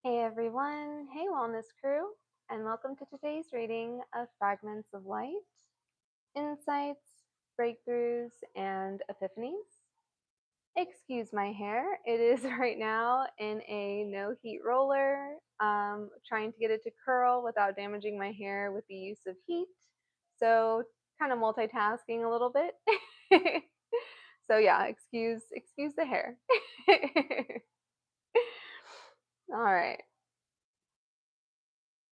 Hey everyone, hey Wellness Crew, and welcome to today's reading of Fragments of Light, Insights, Breakthroughs, and Epiphanies. Excuse my hair, it is right now in a no heat roller, trying to get it to curl without damaging my hair with the use of heat, so kind of multitasking a little bit. So yeah, excuse the hair. All right.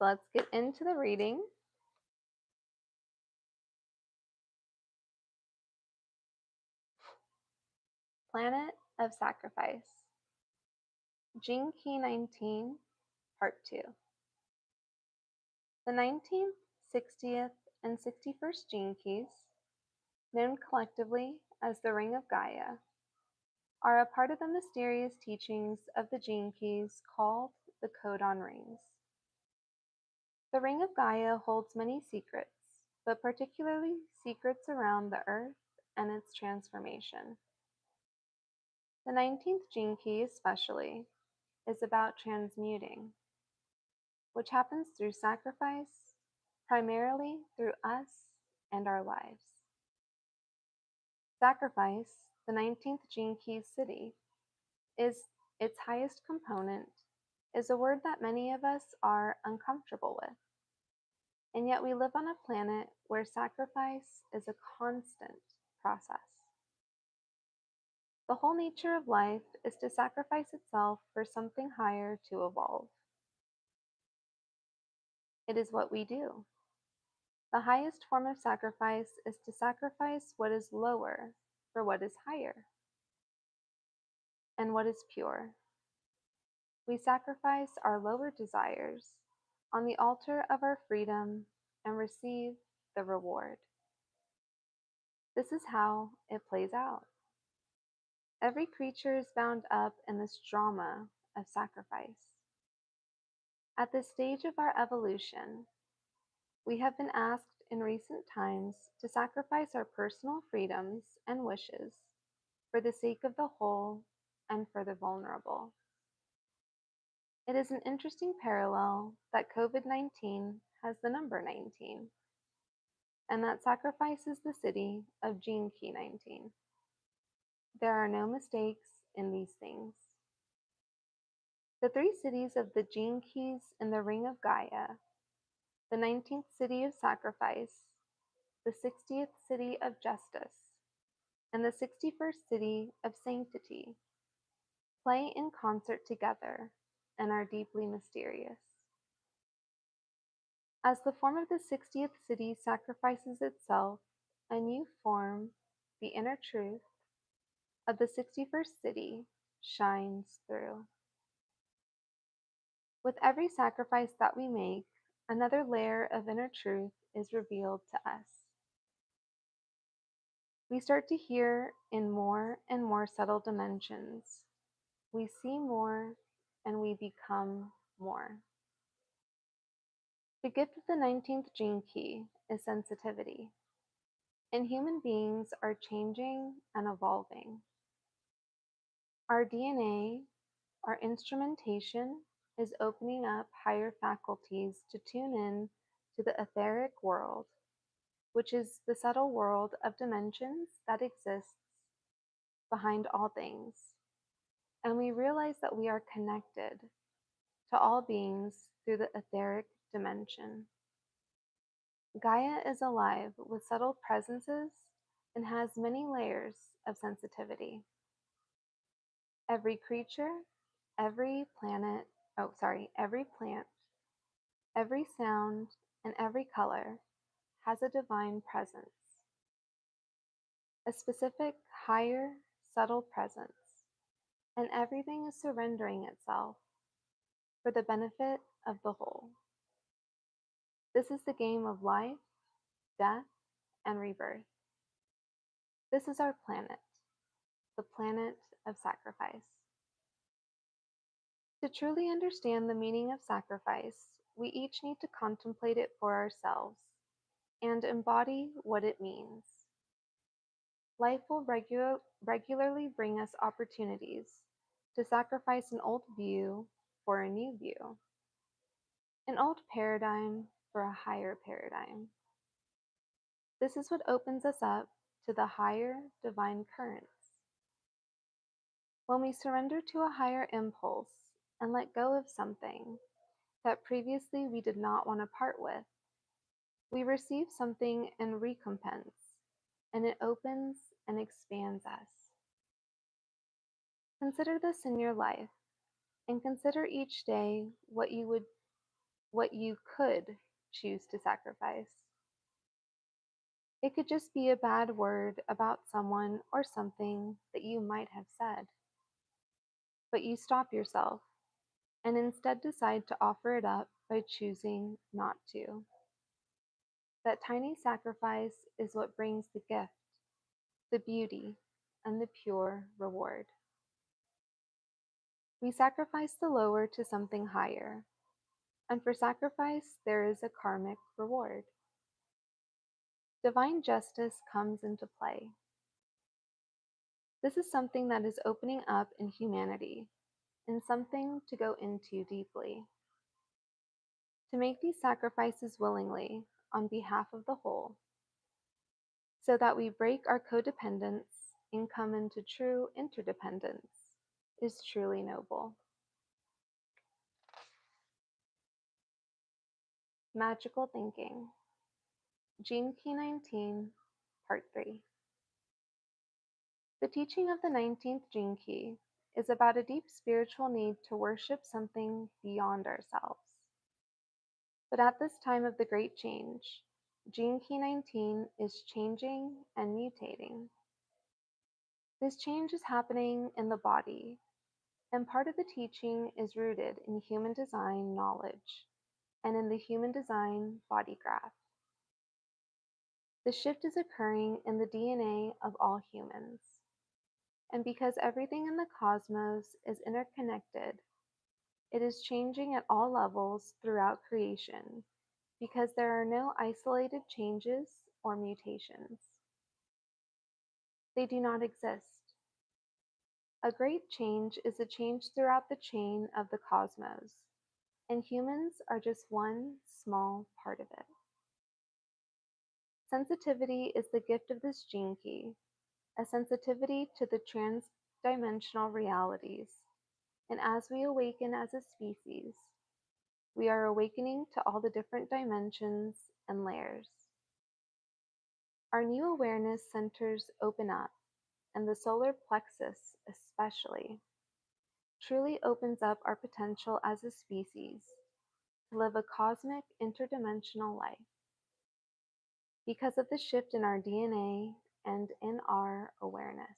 Let's get into the reading. Planet of Sacrifice. Gene Key 19, Part 2. The 19th, 60th, and 61st gene keys, known collectively as the Ring of Gaia, are a part of the mysterious teachings of the gene keys called the Codon Rings. The Ring of Gaia holds many secrets, but particularly secrets around the Earth and its transformation. The 19th gene key, especially, is about transmuting, which happens through sacrifice, primarily through us and our lives. Sacrifice, the 19th gene key Siddhi, is its highest component, is a word that many of us are uncomfortable with. And yet we live on a planet where sacrifice is a constant process. The whole nature of life is to sacrifice itself for something higher to evolve. It is what we do. The highest form of sacrifice is to sacrifice what is lower for what is higher and what is pure. We sacrifice our lower desires on the altar of our freedom and receive the reward. This is how it plays out. Every creature is bound up in this drama of sacrifice. At this stage of our evolution, we have been asked in recent times to sacrifice our personal freedoms and wishes for the sake of the whole and for the vulnerable. It is an interesting parallel that COVID-19 has the number 19, and that sacrifices the Siddhi of Gene Key 19. There are no mistakes in these things. The three Siddhis of the Gene Keys in the Ring of Gaia, the 19th Siddhi of Sacrifice, the 60th Siddhi of Justice, and the 61st Siddhi of Sanctity, play in concert together and are deeply mysterious. As the form of the 60th Siddhi sacrifices itself, a new form, the inner truth, of the 61st Siddhi shines through. With every sacrifice that we make, another layer of inner truth is revealed to us. We start to hear in more and more subtle dimensions. We see more and we become more. The gift of the 19th gene key is sensitivity, and human beings are changing and evolving. Our DNA, our instrumentation, is opening up higher faculties to tune in to the etheric world, which is the subtle world of dimensions that exists behind all things. And we realize that we are connected to all beings through the etheric dimension. Gaia is alive with subtle presences and has many layers of sensitivity. Every creature, every plant, every sound, and every color has a divine presence, a specific, higher, subtle presence, and everything is surrendering itself for the benefit of the whole. This is the game of life, death, and rebirth. This is our planet, the planet of sacrifice. To truly understand the meaning of sacrifice, we each need to contemplate it for ourselves and embody what it means. Life will regularly bring us opportunities to sacrifice an old view for a new view, an old paradigm for a higher paradigm. This is what opens us up to the higher divine currents. When we surrender to a higher impulse and let go of something that previously we did not want to part with, we receive something in recompense, and it opens and expands us. Consider this in your life, and consider each day what you could choose to sacrifice. It could just be a bad word about someone or something that you might have said. But you stop yourself and instead decide to offer it up by choosing not to. That tiny sacrifice is what brings the gift, the beauty, and the pure reward. We sacrifice the lower to something higher, and for sacrifice there is a karmic reward. Divine justice comes into play. This is something that is opening up in humanity, and something to go into deeply. To make these sacrifices willingly on behalf of the whole, so that we break our codependence and come into true interdependence, is truly noble. Magical Thinking, Gene Key 19, Part 3. The teaching of the 19th Gene Key is about a deep spiritual need to worship something beyond ourselves. But at this time of the great change, Gene Key 19 is changing and mutating. This change is happening in the body, and part of the teaching is rooted in human design knowledge and in the human design body graph. The shift is occurring in the DNA of all humans. And because everything in the cosmos is interconnected, it is changing at all levels throughout creation because there are no isolated changes or mutations. They do not exist. A great change is a change throughout the chain of the cosmos, and humans are just one small part of it. Sensitivity is the gift of this gene key, a sensitivity to the trans-dimensional realities, and as we awaken as a species, we are awakening to all the different dimensions and layers. Our new awareness centers open up, and the solar plexus especially truly opens up our potential as a species to live a cosmic interdimensional life. Because of the shift in our DNA and in our awareness.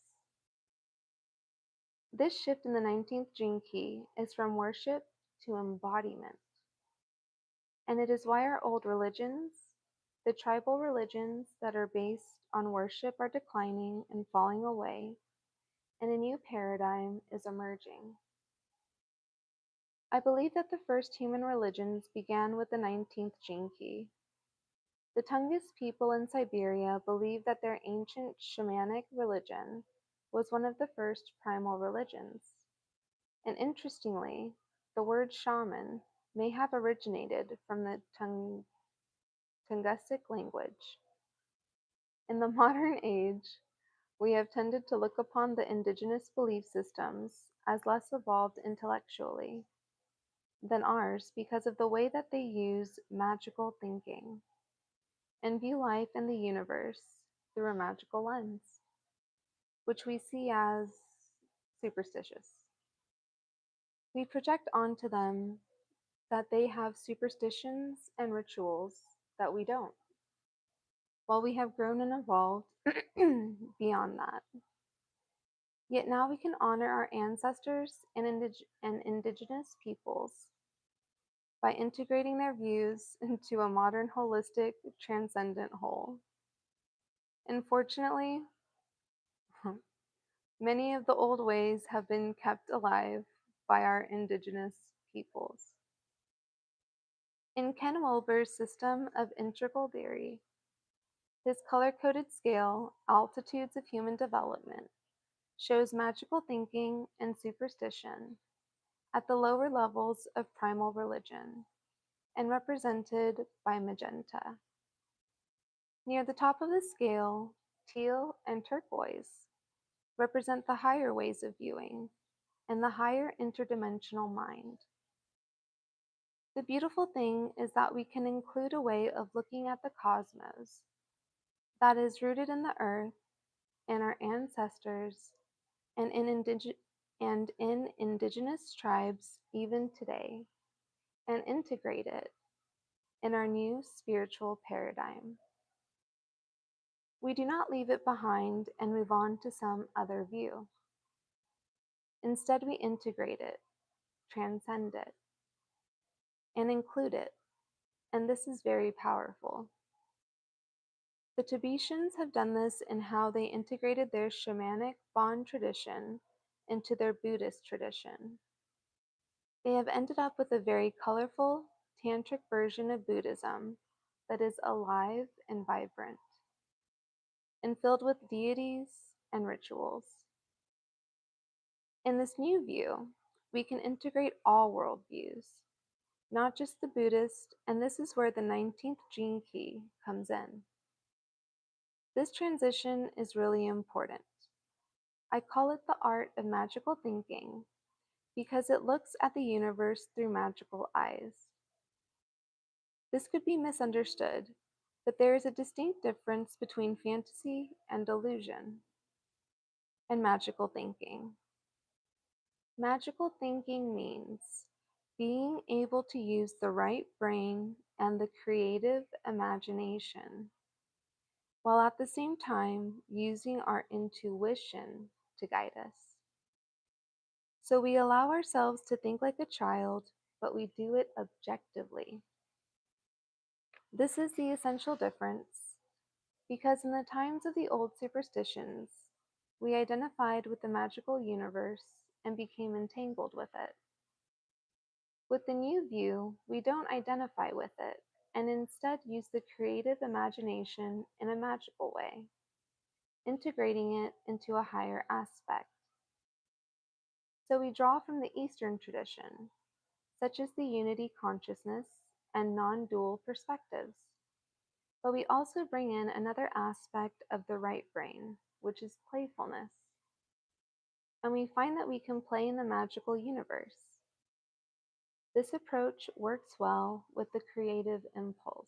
This shift in the 19th gene key is from worship to embodiment. And it is why our old religions, the tribal religions that are based on worship, are declining and falling away, and a new paradigm is emerging. I believe that the first human religions began with the 19th gene key. The Tungus people in Siberia believed that their ancient shamanic religion was one of the first primal religions. And interestingly, the word shaman may have originated from the Tungusic language. In the modern age, we have tended to look upon the indigenous belief systems as less evolved intellectually than ours because of the way that they use magical thinking and view life and the universe through a magical lens, which we see as superstitious. We project onto them that they have superstitions and rituals that we don't, while we have grown and evolved beyond that. Yet now we can honor our ancestors and indigenous peoples by integrating their views into a modern, holistic, transcendent whole. Unfortunately, many of the old ways have been kept alive by our indigenous peoples. In Ken Wilber's system of integral theory, his color-coded scale, Altitudes of Human Development, shows magical thinking and superstition at the lower levels of primal religion and represented by magenta. Near the top of the scale, teal and turquoise represent the higher ways of viewing and the higher interdimensional mind. The beautiful thing is that we can include a way of looking at the cosmos that is rooted in the earth and our ancestors and in indigenous tribes even today, and integrate it in our new spiritual paradigm. We do not leave it behind and move on to some other view. Instead, we integrate it, transcend it, and include it, and this is very powerful. The Tibetans have done this in how they integrated their shamanic Bon tradition into their Buddhist tradition. They have ended up with a very colorful, tantric version of Buddhism that is alive and vibrant, and filled with deities and rituals. In this new view, we can integrate all worldviews, not just the Buddhist, and this is where the 19th gene key comes in. This transition is really important. I call it the art of magical thinking because it looks at the universe through magical eyes. This could be misunderstood, but there is a distinct difference between fantasy and delusion and magical thinking. Magical thinking means being able to use the right brain and the creative imagination, while at the same time using our intuition to guide us. So we allow ourselves to think like a child, but we do it objectively. This is the essential difference, because in the times of the old superstitions, we identified with the magical universe and became entangled with it. With the new view, we don't identify with it and instead use the creative imagination in a magical way, integrating it into a higher aspect. So we draw from the Eastern tradition, such as the unity consciousness and non-dual perspectives. But we also bring in another aspect of the right brain, which is playfulness. And we find that we can play in the magical universe. This approach works well with the creative impulse.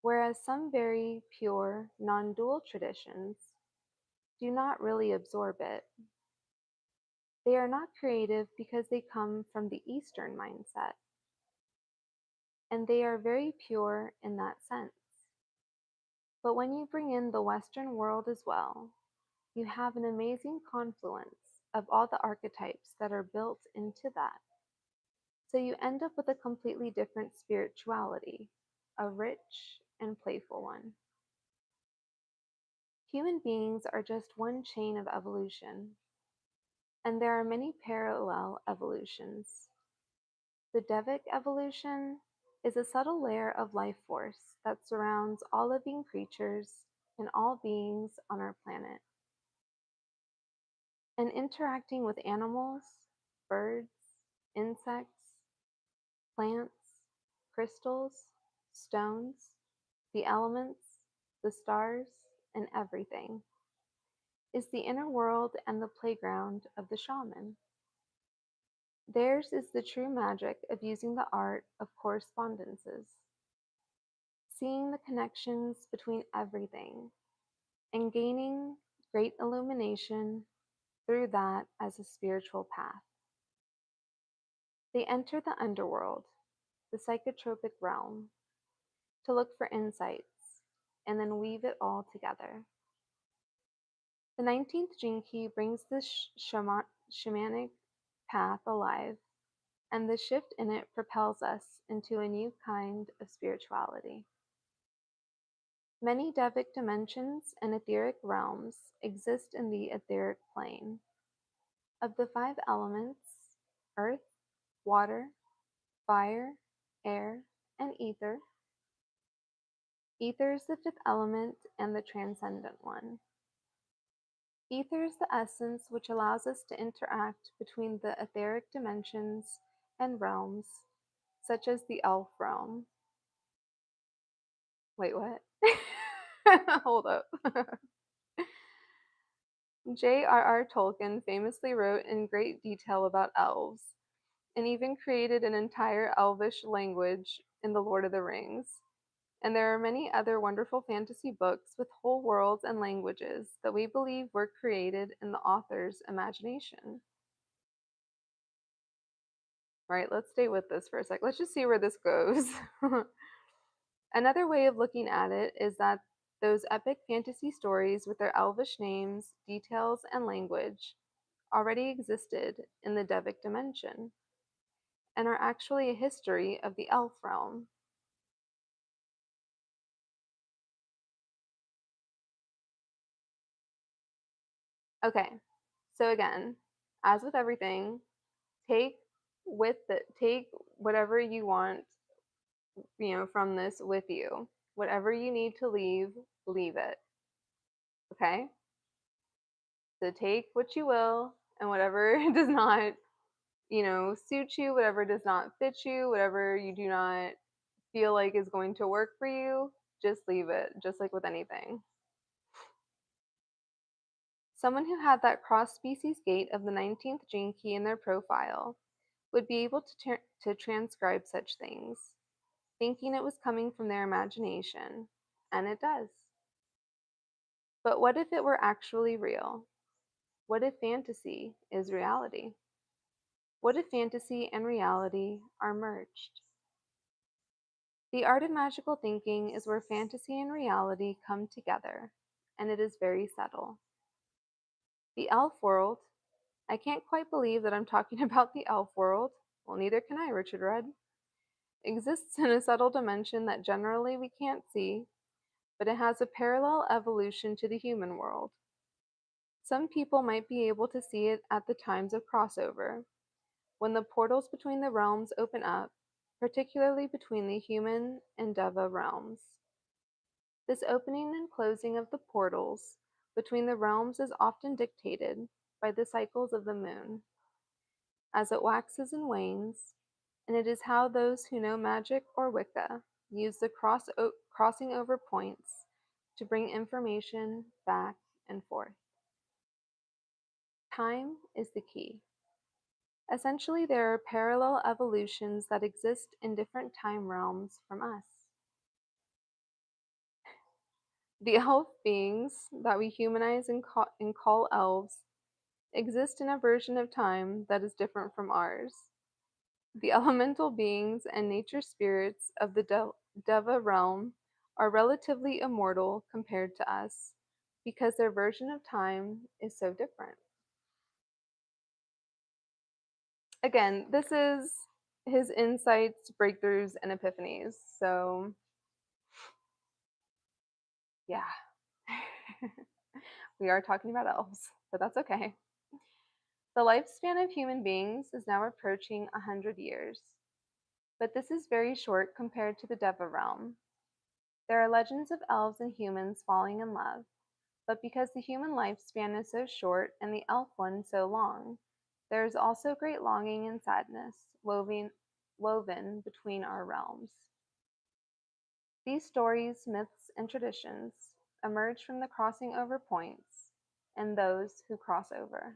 Whereas some very pure, non-dual traditions do not really absorb it. They are not creative because they come from the Eastern mindset, and they are very pure in that sense. But when you bring in the Western world as well, you have an amazing confluence of all the archetypes that are built into that. So you end up with a completely different spirituality, a rich and playful one. Human beings are just one chain of evolution, and there are many parallel evolutions. The Devic evolution is a subtle layer of life force that surrounds all living creatures and all beings on our planet. And interacting with animals, birds, insects, plants, crystals, stones, the elements, the stars, and everything is the inner world and the playground of the shaman. Theirs is the true magic of using the art of correspondences, seeing the connections between everything, and gaining great illumination through that as a spiritual path. They enter the underworld, the psychotropic realm, to look for insights and then weave it all together. The 19th gene key brings this shamanic path alive, and the shift in it propels us into a new kind of spirituality. Many Devic dimensions and etheric realms exist in the etheric plane. Of the 5 elements, earth, water, fire, air, and ether, ether is the 5th element and the transcendent one. Ether is the essence which allows us to interact between the etheric dimensions and realms, such as the elf realm. Wait, what? Hold up. J.R.R. Tolkien famously wrote in great detail about elves, and even created an entire elvish language in The Lord of the Rings. And there are many other wonderful fantasy books with whole worlds and languages that we believe were created in the author's imagination. All right, let's stay with this for a sec. Let's just see where this goes. Another way of looking at it is that those epic fantasy stories with their elvish names, details, and language already existed in the Devic dimension and are actually a history of the elf realm. Okay, so again, as with everything, take take whatever you want, from this with you. Whatever you need to leave, leave it. Okay? So take what you will, and whatever does not, suit you, whatever does not fit you, whatever you do not feel like is going to work for you, just leave it, just like with anything. Someone who had that cross species gate of the 19th gene key in their profile would be able to transcribe such things, thinking it was coming from their imagination, and it does. But what if it were actually real? What if fantasy is reality? What if fantasy and reality are merged? The art of magical thinking is where fantasy and reality come together, and it is very subtle. The elf world, I can't quite believe that I'm talking about the elf world, well, neither can I, Richard Rudd, exists in a subtle dimension that generally we can't see, but it has a parallel evolution to the human world. Some people might be able to see it at the times of crossover, when the portals between the realms open up, particularly between the human and Deva realms. This opening and closing of the portals between the realms is often dictated by the cycles of the moon, as it waxes and wanes, and it is how those who know magic or Wicca use the crossing over points to bring information back and forth. Time is the key. Essentially, there are parallel evolutions that exist in different time realms from us. The elf beings that we humanize and call elves exist in a version of time that is different from ours. The elemental beings and nature spirits of the Deva realm are relatively immortal compared to us because their version of time is so different. Again, this is his insights, breakthroughs, and epiphanies. So, yeah, we are talking about elves, but that's okay. The lifespan of human beings is now approaching 100 years, but this is very short compared to the Deva realm. There are legends of elves and humans falling in love, but because the human lifespan is so short and the elf one so long, there is also great longing and sadness woven between our realms. These stories, myths, and traditions emerge from the crossing over points and those who cross over.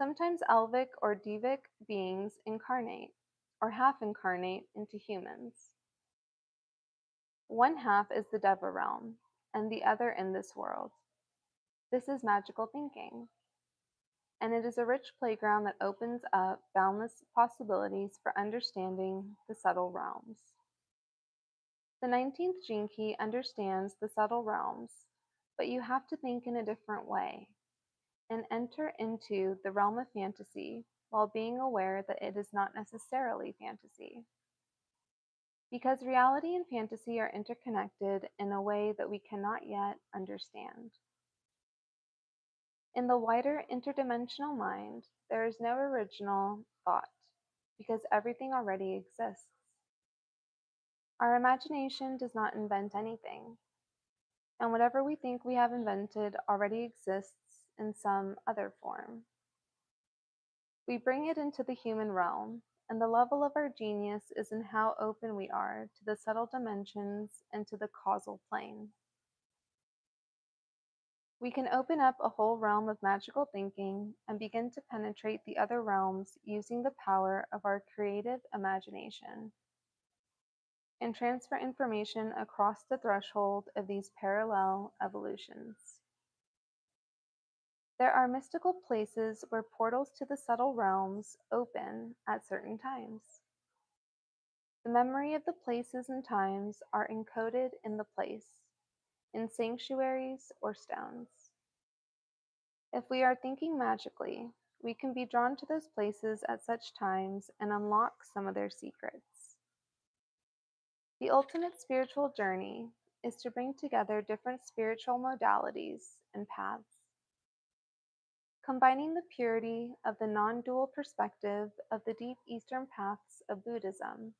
Sometimes elvic or devic beings incarnate or half incarnate into humans. One half is the Deva realm, and the other in this world. This is magical thinking, and it is a rich playground that opens up boundless possibilities for understanding the subtle realms. The 19th gene key understands the subtle realms, but you have to think in a different way and enter into the realm of fantasy while being aware that it is not necessarily fantasy. Because reality and fantasy are interconnected in a way that we cannot yet understand. In the wider interdimensional mind, there is no original thought, because everything already exists. Our imagination does not invent anything. and whatever we think we have invented already exists in some other form. We bring it into the human realm, and the level of our genius is in how open we are to the subtle dimensions and to the causal plane. We can open up a whole realm of magical thinking and begin to penetrate the other realms using the power of our creative imagination, and transfer information across the threshold of these parallel evolutions. There are mystical places where portals to the subtle realms open at certain times. The memory of the places and times are encoded in the place, in sanctuaries or stones. If we are thinking magically, we can be drawn to those places at such times and unlock some of their secrets. The ultimate spiritual journey is to bring together different spiritual modalities and paths, combining the purity of the non-dual perspective of the deep Eastern paths of Buddhism,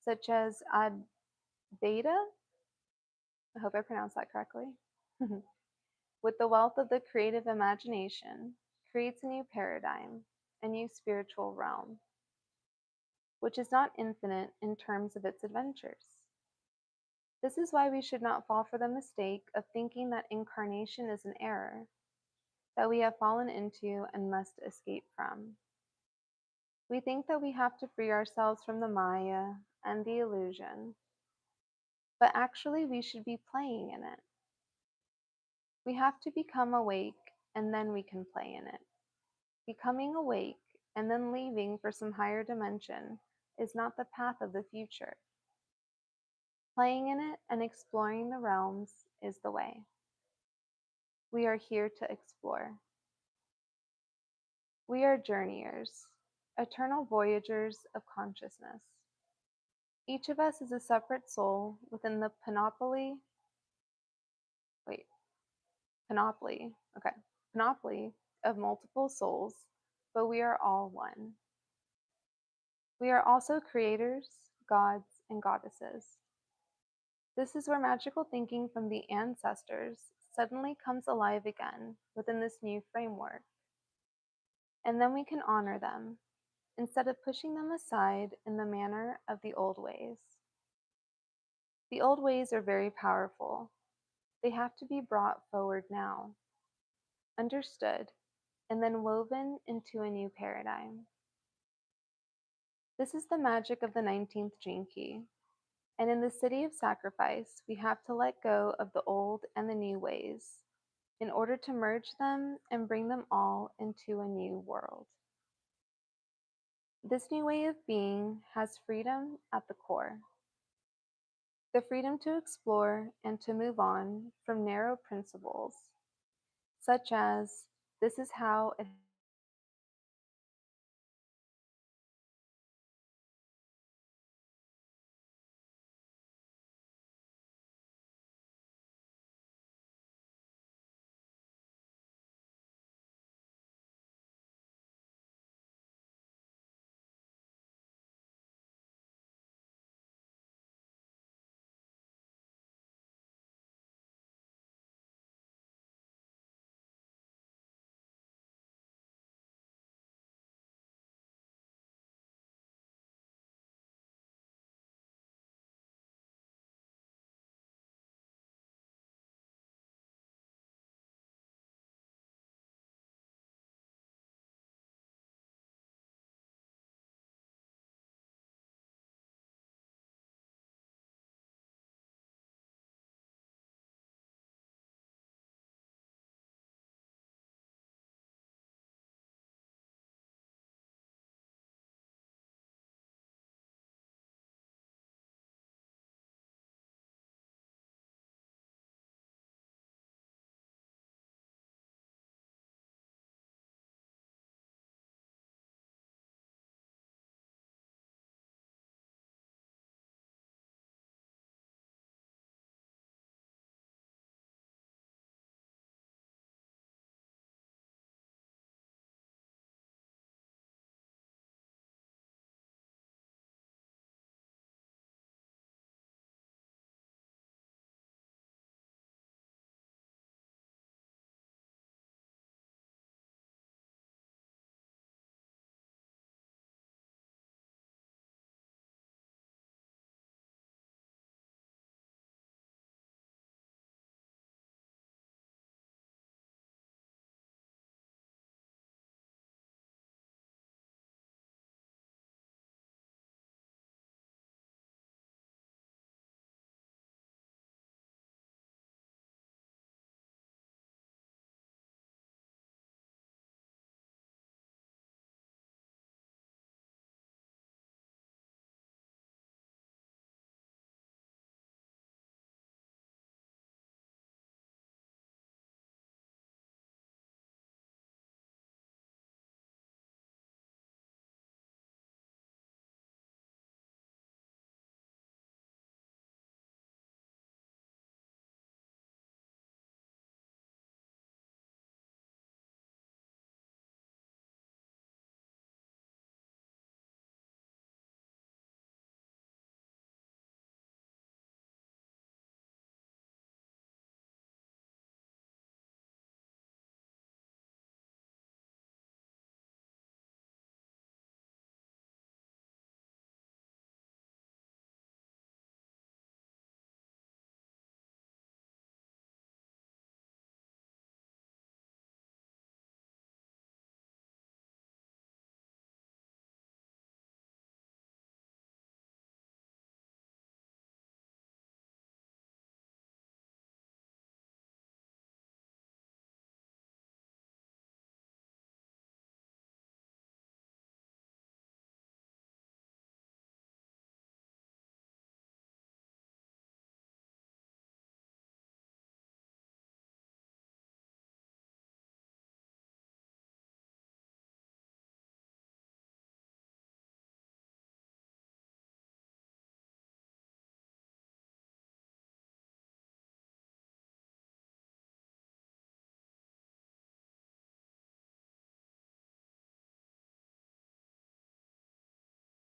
such as Advaita, I hope I pronounced that correctly, with the wealth of the creative imagination, creates a new paradigm, a new spiritual realm, which is not infinite in terms of its adventures. This is why we should not fall for the mistake of thinking that incarnation is an error that we have fallen into and must escape from. We think that we have to free ourselves from the Maya and the illusion, but actually we should be playing in it. We have to become awake and then we can play in it. Becoming awake and then leaving for some higher dimension is not the path of the future. Playing in it and exploring the realms is the way. We are here to explore. We are journeyers, eternal voyagers of consciousness. Each of us is a separate soul within the wait, panoply of multiple souls, but we are all one. We are also creators, gods, and goddesses. This is where magical thinking from the ancestors suddenly comes alive again within this new framework. And then we can honor them instead of pushing them aside in the manner of the old ways. The old ways are very powerful. They have to be brought forward now, understood, and then woven into a new paradigm. This is the magic of the 19th gene key. And in the city of sacrifice, we have to let go of the old and the new ways in order to merge them and bring them all into a new world. This new way of being has freedom at the core. The freedom to explore and to move on from narrow principles, such as this is how it